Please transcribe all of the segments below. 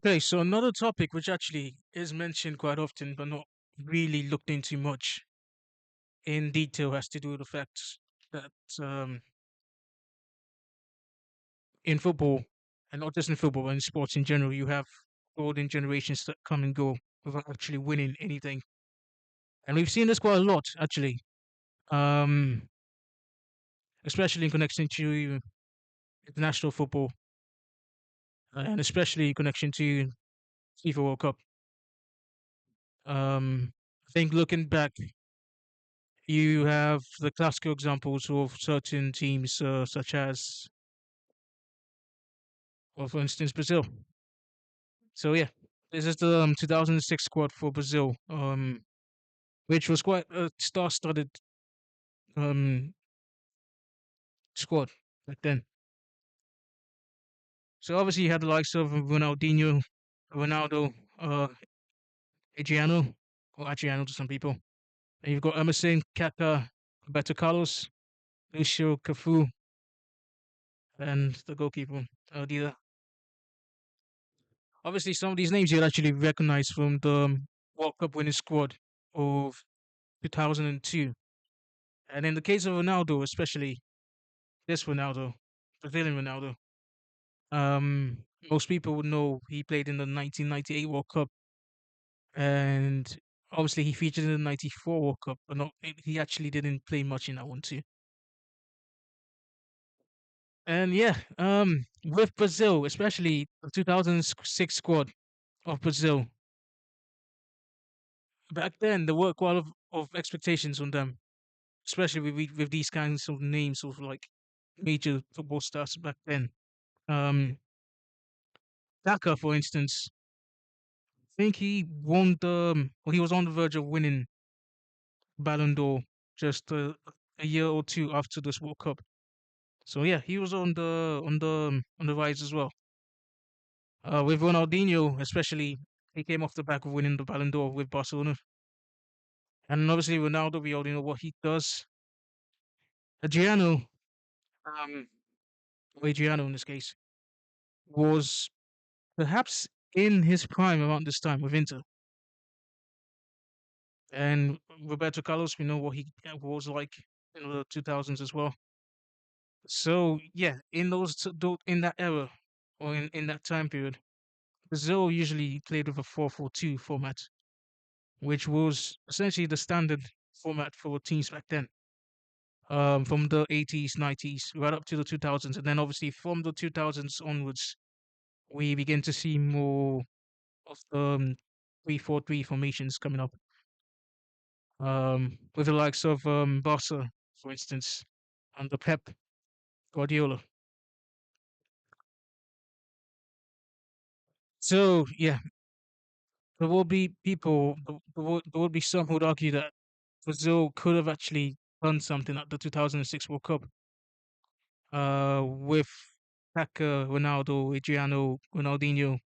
Okay, so another topic which actually is mentioned quite often but not really looked into much in detail has to do with the fact that um, in football, and not just in football, but in sports in general, you have golden generations that come and go without actually winning anything. And we've seen this quite a lot, actually, um, especially in connection to international football, and especially in connection to FIFA World Cup. I think looking back, you have the classical examples of certain teams, such as, well, for instance, Brazil. So yeah, this is the 2006 squad for Brazil, which was quite a star-studded um, squad back then. So obviously you had the likes of Ronaldinho, Ronaldo, Adriano, or Adriano to some people. And you've got Emerson, Kaká, Roberto Carlos, Lucio Cafu, and the goalkeeper, Dida. Obviously, some of these names you'd actually recognize from the World Cup winning squad of 2002. And in the case of Ronaldo, especially this Ronaldo, Brazilian Ronaldo, um, most people would know he played in the 1998 World Cup, and obviously he featured in the 94 World Cup, but not he actually didn't play much in that one too. And yeah, with Brazil, especially the 2006 squad of Brazil, back then there were quite a lot of expectations on them, especially with these kinds of names of like major football stars back then. Um, Daka, for instance, I think he won well, he was on the verge of winning Ballon d'Or just a year or two after this World Cup. So yeah, he was on the rise as well. With Ronaldinho, especially, he came off the back of winning the Ballon d'Or with Barcelona, and obviously Ronaldo, we already know what he does. Adriano, um, or Adriano in this case, was perhaps in his prime around this time with Inter. And Roberto Carlos, we know what he was like in the 2000s as well. So yeah, in in that era or in that time period, Brazil usually played with a 4-4-2 format, which was essentially the standard format for teams back then. From the 80s, 90s, right up to the 2000s, and then obviously from the 2000s onwards, we begin to see more of the 3-4-3 formations coming up. With the likes of Barca, for instance, under Pep Guardiola. So yeah, there will be people, there will be some who would argue that Brazil could have actually done something at the 2006 World Cup, with Kaká, Ronaldo, Adriano, Ronaldinho,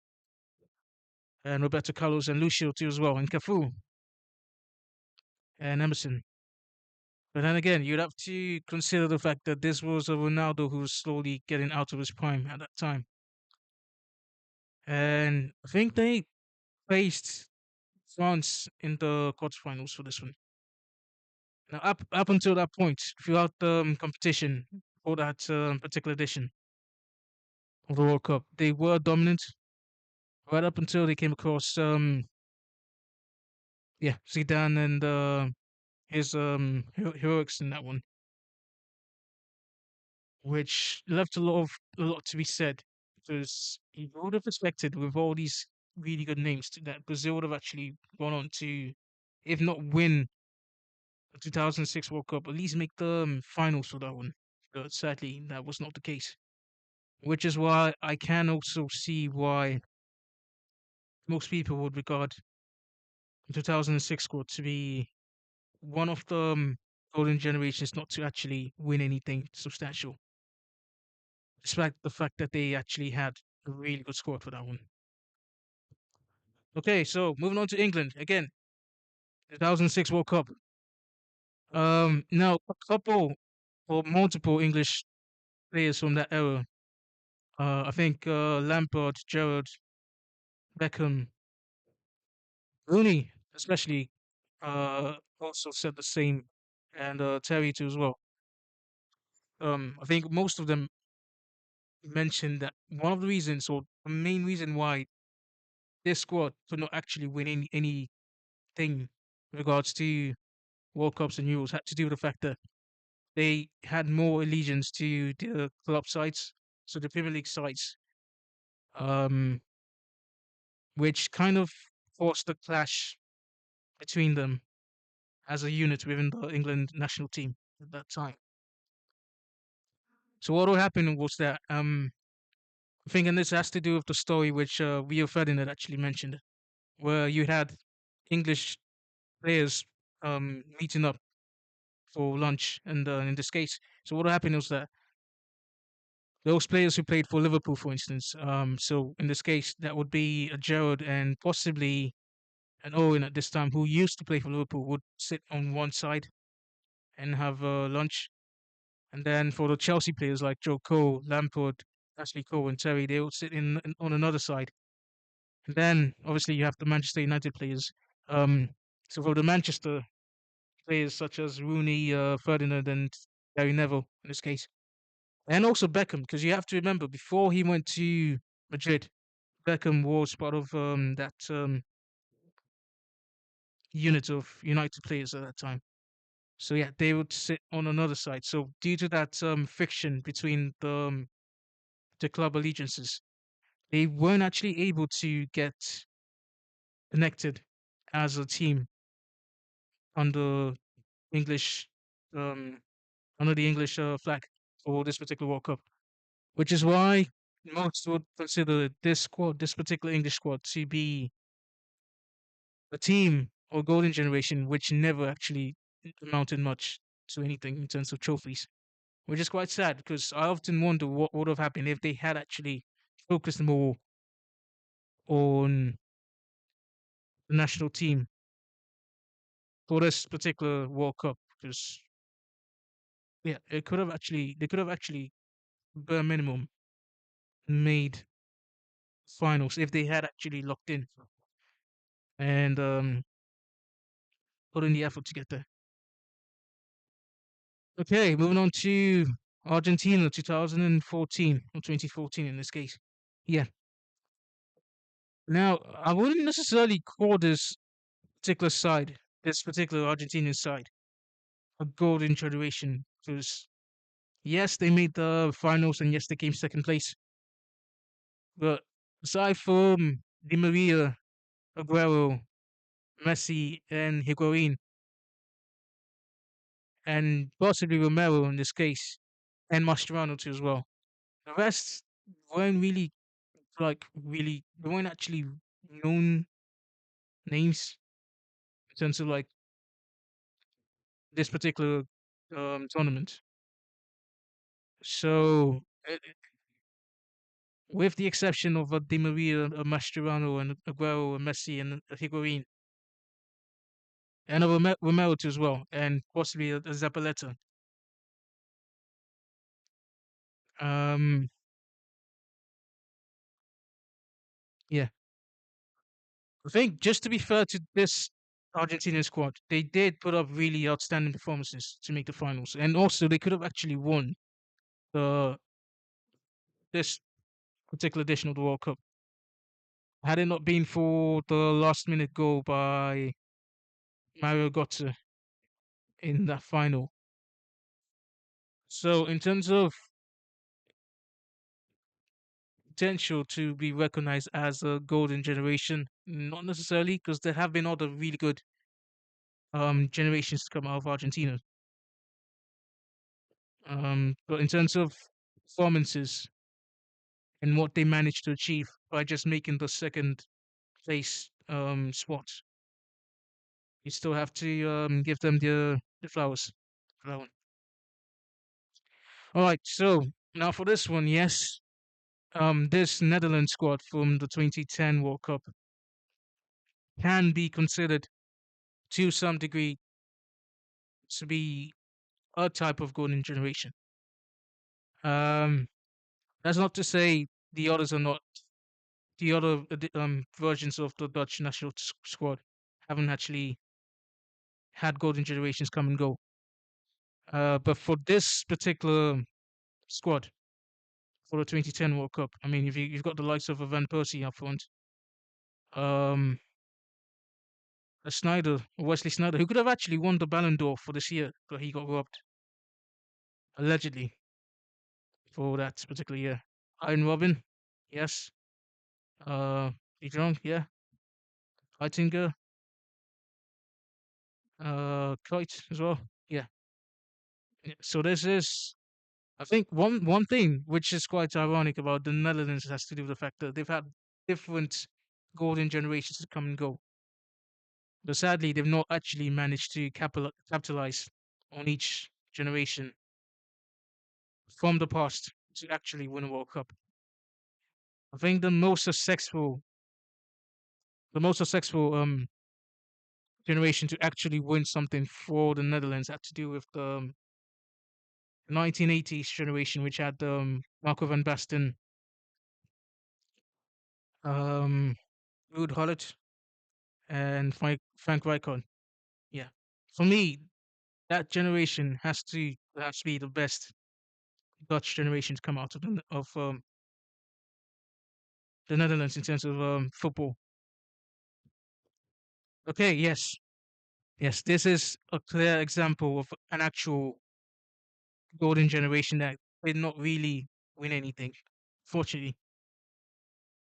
and Roberto Carlos and Lucio too as well, and Cafu and Emerson. But then again, you'd have to consider the fact that this was a Ronaldo who was slowly getting out of his prime at that time. And I think they faced France in the quarterfinals for this one. Now, up until that point, throughout the competition for that particular edition of the World Cup, they were dominant right up until they came across yeah, Zidane and his heroics in that one, which left a lot to be said, because you would have expected with all these really good names that Brazil would have actually gone on to, if not win the 2006 World Cup, at least make the finals for that one. But sadly, that was not the case. Which is why I can also see why most people would regard the 2006 squad to be one of the golden generations not to actually win anything substantial, despite the fact that they actually had a really good squad for that one. Okay, so moving on to England again, 2006 World Cup. Now a couple or multiple English players from that era. I think Lampard, Gerrard, Beckham, Rooney, especially, also said the same, and Terry too as well. I think most of them mentioned that one of the reasons, or the main reason why this squad could not actually win anything in regards to World Cups and Euros had to do with the fact that they had more allegiance to the club sides, so the Premier League sides, um, which kind of forced a clash between them as a unit within the England national team at that time. So what will happen was that I think, and this has to do with the story which Rio Ferdinand actually mentioned, where you had English players meeting up for lunch, and in this case, so what happened was that those players who played for Liverpool, for instance, so in this case, that would be a Gerrard and possibly an Owen at this time, who used to play for Liverpool, would sit on one side and have lunch. And then for the Chelsea players like Joe Cole, Lampard, Ashley Cole, and Terry, they would sit on another side. And then obviously you have the Manchester United players. Um, so for the Manchester players such as Rooney, Ferdinand, and Gary Neville in this case, and also Beckham, because you have to remember before he went to Madrid, Beckham was part of that unit of United players at that time. So yeah, they would sit on another side. So due to that friction between the club allegiances, they weren't actually able to get connected as a team under English um, under the English flag for this particular World Cup, which is why most would consider this squad, this particular English squad, to be a team or golden generation which never actually amounted much to anything in terms of trophies, which is quite sad because I often wonder what would have happened if they had actually focused more on the national team for this particular World Cup. Because yeah, it could have actually they could have actually bare minimum made finals if they had actually locked in and put in the effort to get there. Okay, moving on to Argentina 2014 or 2014 in this case. Yeah. Now, I wouldn't necessarily call particular side, this particular Argentinian side, a golden generation because yes, they made the finals and yes, they came second place. But aside from Di Maria, Aguero, Messi, and Higuain, and possibly Romero in this case, and Mascherano too as well, the rest weren't really they weren't actually known names in terms of like this particular tournament. So, with the exception of Di Maria, Mascherano, and Aguero, and Messi, and Higuain, and Romero too as well, and possibly Zabaleta. Um, yeah, I think just to be fair to this Argentinian squad, they did put up really outstanding performances to make the finals, and also they could have actually won the this particular edition of the World Cup had it not been for the last minute goal by Mario Götze in that final. So, in terms of potential to be recognized as a golden generation, not necessarily, because there have been other really good generations to come out of Argentina. But in terms of performances and what they managed to achieve by just making the second place spot, you still have to give them the flowers for that one. All right, so now for this one, yes, this Netherlands squad from the 2010 World Cup can be considered to some degree to be a type of golden generation. Um, that's not to say the others are not the other versions of the Dutch national squad haven't actually had golden generations come and go. But for this particular squad, for the 2010 World Cup, I mean, if you've got the likes of a Van Persie up front, um, a Snyder, Wesley Snyder, who could have actually won the Ballon d'Or for this year, but he got robbed, allegedly, for that particular year. Iron Robin, yes. De Jong, yeah. Heitinger, Kuyt as well, yeah. Yeah. So this is, I think, one thing which is quite ironic about the Netherlands has to do with the fact that they've had different golden generations to come and go. But sadly, they've not actually managed to capitalize on each generation from the past to actually win a World Cup. I think the most successful generation to actually win something for the Netherlands had to do with the 1980s generation, which had Marco van Basten, um, Ruud Gullit, and Frank Rijkaard. Yeah, for me, that generation has to be the best Dutch generation to come out of the Netherlands in terms of football. Okay, yes, yes, this is a clear example of an actual golden generation that did not really win anything, fortunately.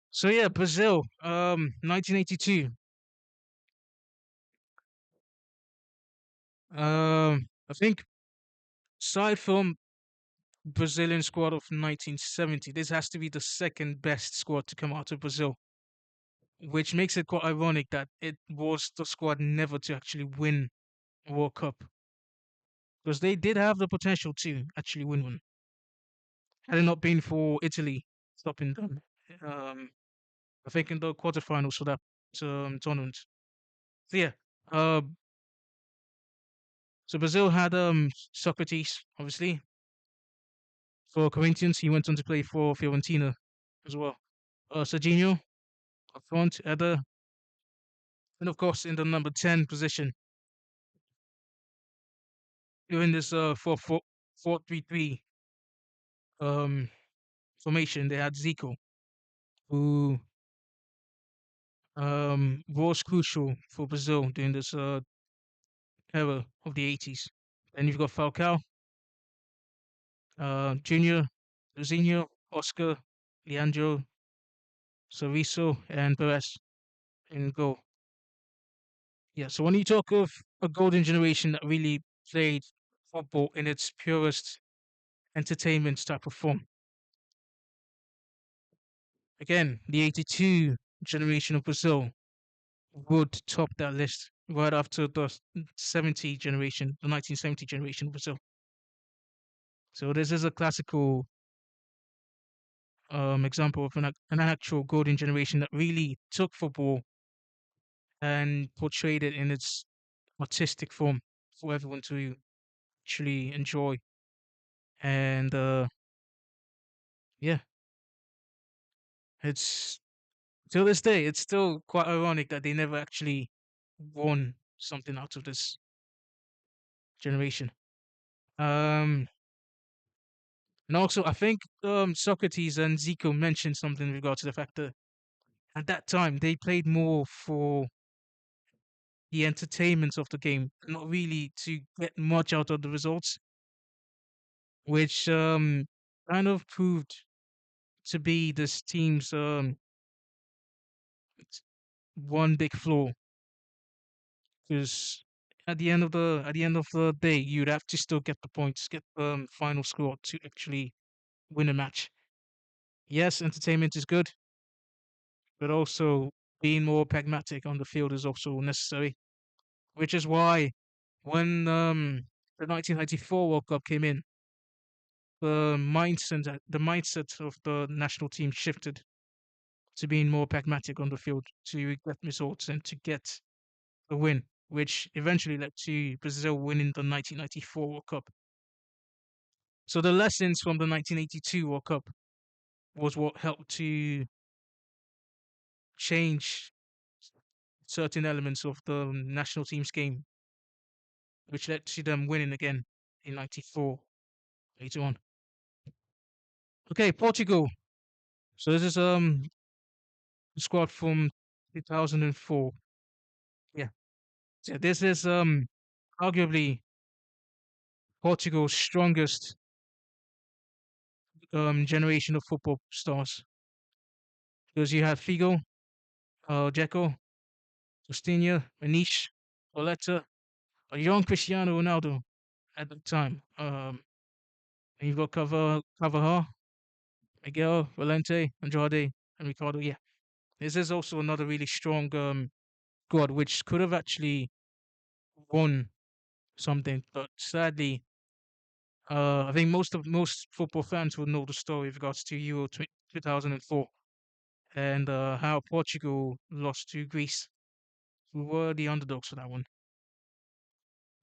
So yeah, Brazil, 1982. I think aside from Brazilian squad of 1970, this has to be the second best squad to come out of Brazil, which makes it quite ironic that it was the squad never to actually win a World Cup because they did have the potential to actually win one had it not been for Italy stopping them. Um, I think in the quarterfinals for that tournament. So yeah, uh, so Brazil had Socrates, obviously. For Corinthians, he went on to play for Fiorentina as well. Serginho up front, Eder, and of course in the number 10 position during this 4-3-3 um formation, they had Zico, who was crucial for Brazil during this era of the 80s. And you've got Falcao, Junior, Luzinho, Oscar, Leandro, Soriso, and Perez in goal. Yeah, so when you talk of a golden generation that really played football in its purest entertainment type of form, again, the 82 generation of Brazil would top that list right after the 70 generation, the 1970 generation of Brazil. So this is a classical example of an actual golden generation that really took football and portrayed it in its artistic form for everyone to actually enjoy. And yeah, it's till this day, it's still quite ironic that they never actually won something out of this generation. Um, and also, I think Socrates and Zico mentioned something in regard to the fact that at that time they played more for the entertainment of the game, not really to get much out of the results, which kind of proved to be this team's one big flaw. Because at the end of the day, you'd have to still get the points, get the final score to actually win a match. Yes, entertainment is good, but also being more pragmatic on the field is also necessary. Which is why when the 1994 World Cup came in, the mindset of the national team shifted to being more pragmatic on the field to get results and to get a win, which eventually led to Brazil winning the 1994 World Cup. So the lessons from the 1982 World Cup was what helped to change certain elements of the national team's game, which led to them winning again in '94 later on. Okay, Portugal. So this is the squad from 2004. Yeah. So this is arguably Portugal's strongest generation of football stars because you had Figo, Dzeko, Justinha, Maniche, Oleta, a young Cristiano Ronaldo at the time. And you've got Carvajal, Miguel, Valente, Andrade, and Ricardo. Yeah, this is also another really strong squad which could have actually won something, but sadly, I think most football fans will know the story with regards to Euro 2004 and how Portugal lost to Greece, who were the underdogs for that one.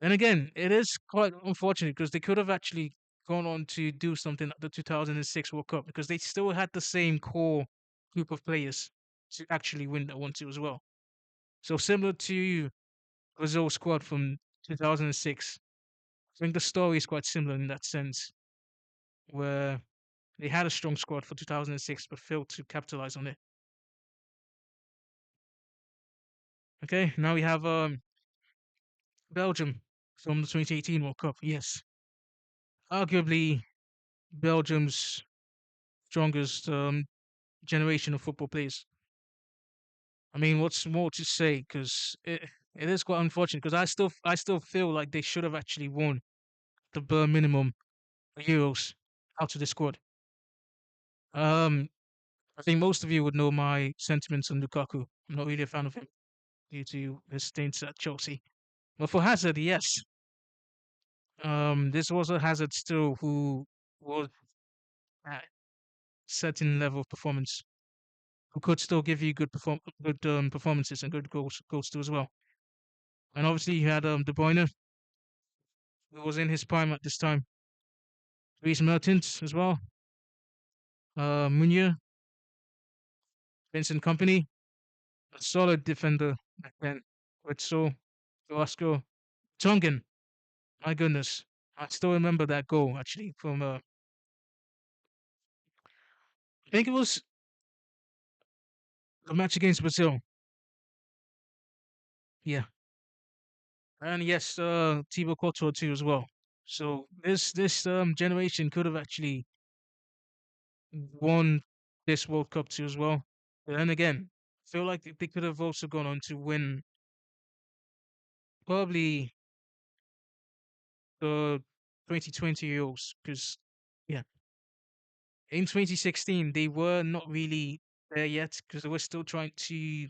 And again, it is quite unfortunate because they could have actually gone on to do something at the 2006 World Cup because they still had the same core group of players to actually win that one too as well. So similar to Brazil's squad from 2006, I think the story is quite similar in that sense, where they had a strong squad for 2006 but failed to capitalize on it. Okay, now we have Belgium from the 2018 World Cup. Yes, arguably Belgium's strongest generation of football players. I mean, what's more to say? Because it is quite unfortunate. Because I still feel like they should have actually won the bare minimum Euros out of the squad. Um, I think most of you would know my sentiments on Lukaku. I'm not really a fan of him due to his stints at Chelsea. But for Hazard, yes. This was a Hazard still who was at certain level of performance, who could still give you good performances and good goals too as well. And obviously you had De Bruyne, who was in his prime at this time. Reece Mertens as well. Meunier, Vincent Company, a solid defender back then. Wetzel, Velasco, Tongan. My goodness, I still remember that goal actually from I think it was the match against Brazil. Yeah, and yes, Thibaut Courtois too as well. So this generation could have actually won this World Cup too as well. But then again, I feel like they could have also gone on to win probably the 2020 Euros because yeah, in 2016 they were not really there yet because they were still trying to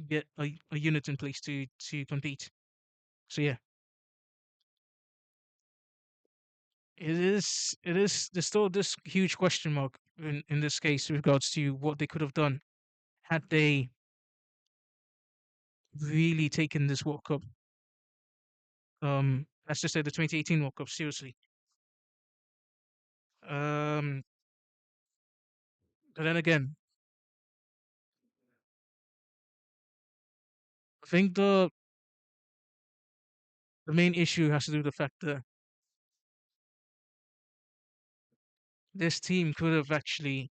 get a unit in place to compete. So yeah, it is there's still this huge question mark in this case with regards to what they could have done had they really taken this World Cup. Let's just say the 2018 World Cup seriously. Um, but then again, I think the main issue has to do with the fact that this team could have actually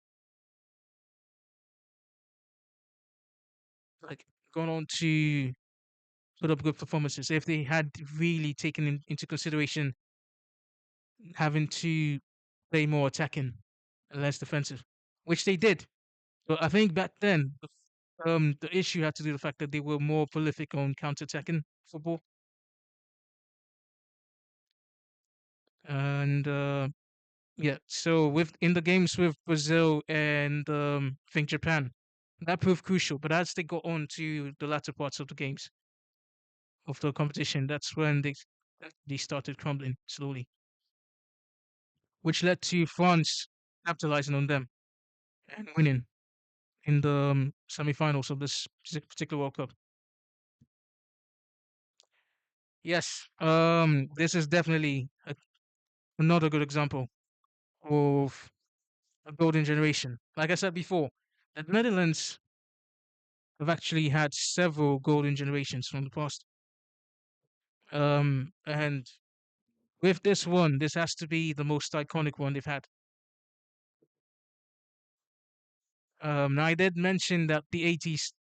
like gone on to put up good performances if they had really taken into consideration having to play more attacking and less defensive, which they did. But I think back then, the issue had to do with the fact that they were more prolific on counter-attacking football, and yeah. So with in the games with Brazil and I think Japan, that proved crucial. But as they got on to the latter parts of the games of the competition, that's when they started crumbling slowly, which led to France capitalizing on them and winning in the semi-finals of this particular World Cup. Yes, this is definitely another good example of a golden generation. Like I said before, the Netherlands have actually had several golden generations from the past. And with this one, this has to be the most iconic one they've had. Now I did mention that the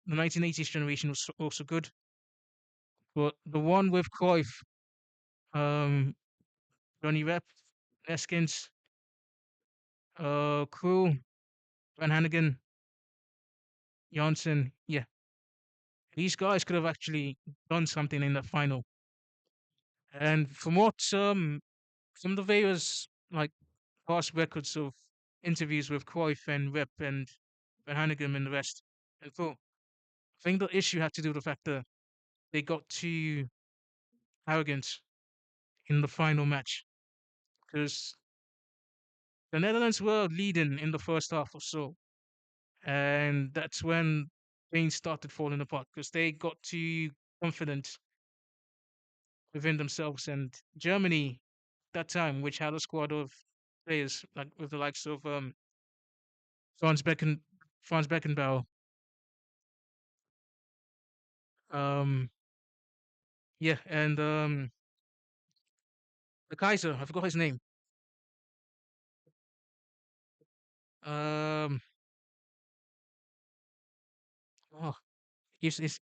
1980s generation was also good, but the one with Cruyff, um, Johnny Rep, Neskins, Crew, Van Hannigan, Janssen, yeah, these guys could have actually done something in the final. And from the various like past records of interviews with Cruyff and Rep and Van Hannigan and the rest, and Crew, I think the issue had to do with the fact that they got too arrogant in the final match because the Netherlands were leading in the first half or so, and that's when things started falling apart because they got too confident within themselves. And Germany, that time, which had a squad of players like with the likes of Franz Becken, Franz Beckenbauer, um, yeah, and the Kaiser, I forgot his name. Um, oh,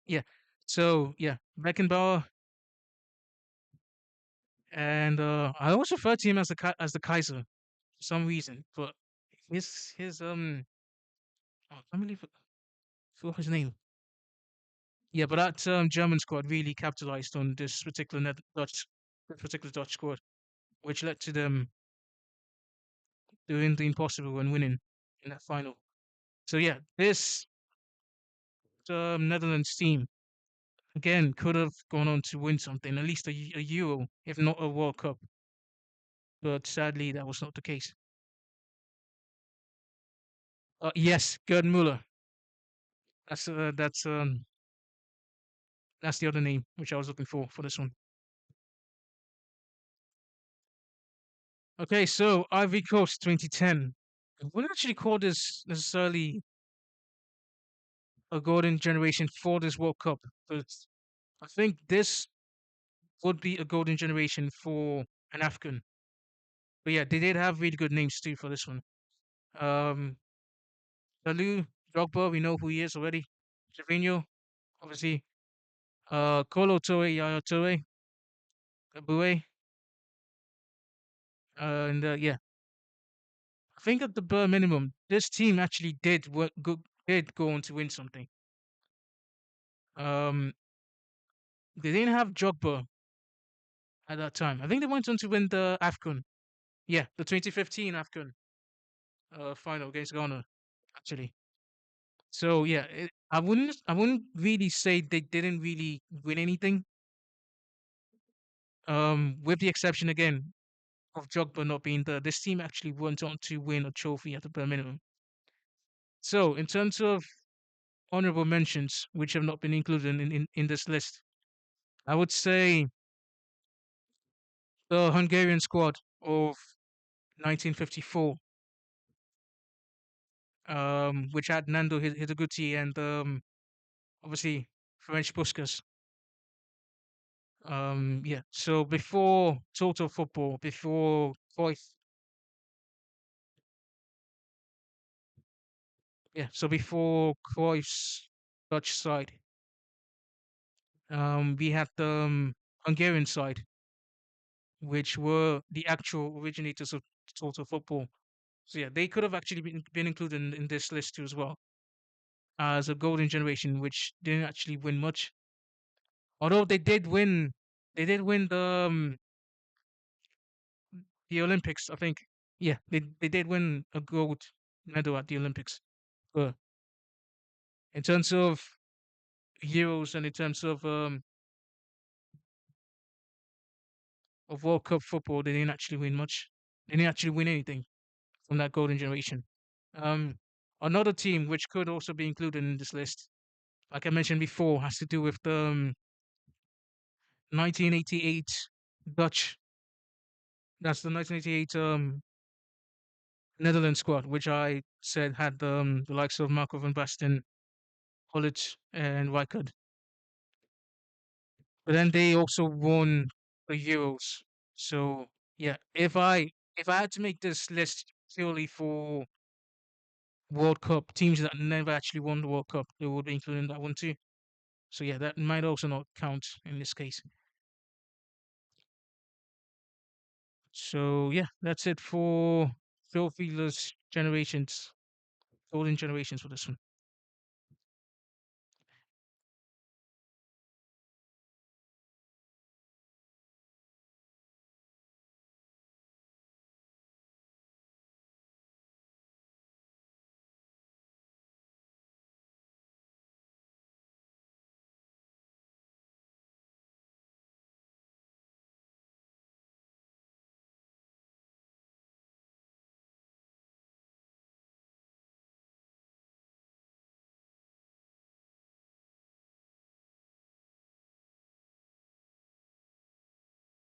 yeah. So yeah, Beckenbauer, and I always refer to him as as the Kaiser for some reason, but his oh, I can't believe I forgot his name. Yeah, but that German squad really capitalized on this particular Dutch squad, which led to them doing the impossible and winning in that final. So yeah, this Netherlands team again could have gone on to win something, at least a Euro, if not a World Cup. But sadly, that was not the case. Yes, Gerd Muller. That's uh, that's um, that's the other name which I was looking for this one. Okay, so Ivory Coast 2010. I wouldn't actually call this necessarily a golden generation for this World Cup, but I think this would be a golden generation for an African. But yeah, they did have really good names too for this one. Um, Dalu, Drogba, we know who he is already. Trevino, obviously. Kolo Toure, Yaya Toure, Boué, and yeah, I think at the bare minimum, this team actually did go on to win something. Um, they didn't have Drogba at that time. I think they went on to win the AFCON. Yeah, the 2015 AFCON final against Ghana, actually. So yeah, I wouldn't really say they didn't really win anything. With the exception again of Drogba not being there, this team actually went on to win a trophy at the bare minimum. So in terms of honorable mentions, which have not been included in this list, I would say the Hungarian squad of 1954, which had Nando Hitaguchi and obviously French Puskas. Yeah. So before total football, before Cruyff, yeah. So before Cruyff's Dutch side, we had the Hungarian side, which were the actual originators of total football. So yeah, they could have actually been included in this list too as well as a golden generation, which didn't actually win much. Although they did win the Olympics. I think, yeah, they did win a gold medal at the Olympics. But in terms of Euros and in terms of World Cup football, they didn't actually win much. They didn't actually win anything from that golden generation. Um, Another team which could also be included in this list, like I mentioned before, has to do with the 1988 Dutch. That's the 1988 Netherlands squad, which I said had the likes of Marco van Basten, College and Rijkaard. But then they also won the Euros. So yeah, if I had to make this list purely for World Cup teams that never actually won the World Cup, they would be included in that one too. So yeah, that might also not count in this case. So yeah, that's it for Trophyless generations, golden generations for this one.